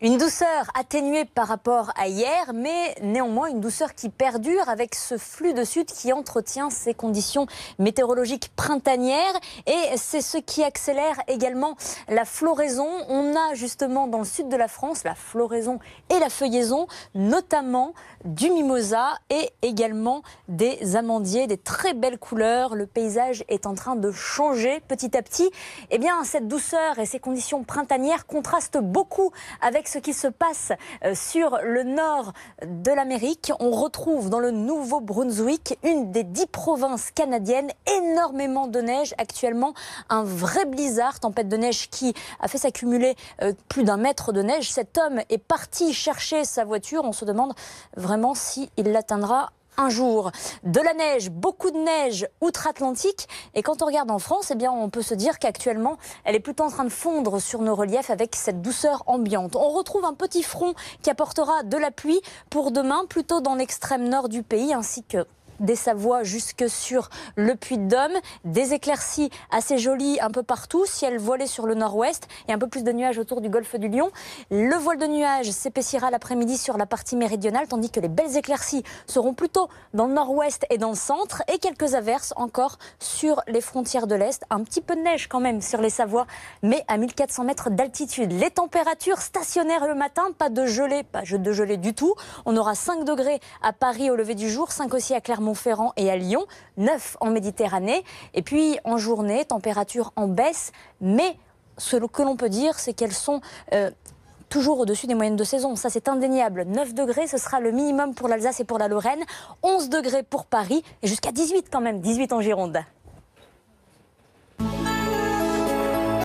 Une douceur atténuée par rapport à hier, mais néanmoins une douceur qui perdure avec ce flux de sud qui entretient ces conditions météorologiques printanières. Et c'est ce qui accélère également la floraison. On a justement dans le sud de la France la floraison et la feuillaison, notamment du mimosa et également des amandiers, des très belles couleurs. Le paysage est en train de changer petit à petit. Eh bien, cette douceur et ces conditions printanières contrastent beaucoup avec ce qui se passe sur le nord de l'Amérique. On retrouve dans le Nouveau-Brunswick, une des 10 provinces canadiennes, énormément de neige actuellement. Un vrai blizzard, tempête de neige qui a fait s'accumuler plus d'1 mètre de neige. Cet homme est parti chercher sa voiture. On se demande vraiment s'il l'atteindra un jour. De la neige, beaucoup de neige outre-Atlantique. Et quand on regarde en France, eh bien, on peut se dire qu'actuellement, elle est plutôt en train de fondre sur nos reliefs avec cette douceur ambiante. On retrouve un petit front qui apportera de la pluie pour demain, plutôt dans l'extrême nord du pays, ainsi que des Savoies jusque sur le Puy-de-Dôme. Des éclaircies assez jolies un peu partout, ciel voilé sur le nord-ouest et un peu plus de nuages autour du golfe du Lion. Le voile de nuages s'épaissira l'après-midi sur la partie méridionale, tandis que les belles éclaircies seront plutôt dans le nord-ouest et dans le centre, et quelques averses encore sur les frontières de l'Est. Un petit peu de neige quand même sur les Savoies, mais à 1400 mètres d'altitude. Les températures stationnaires le matin, pas de gelée, pas de gelée du tout. On aura 5 degrés à Paris au lever du jour, 5 aussi à Clermont-Ferrand et à Lyon, 9 en Méditerranée. Et puis en journée, température en baisse, mais ce que l'on peut dire, c'est qu'elles sont toujours au-dessus des moyennes de saison. Ça, c'est indéniable. 9 degrés, ce sera le minimum pour l'Alsace et pour la Lorraine. 11 degrés pour Paris et jusqu'à 18 quand même, 18 en Gironde.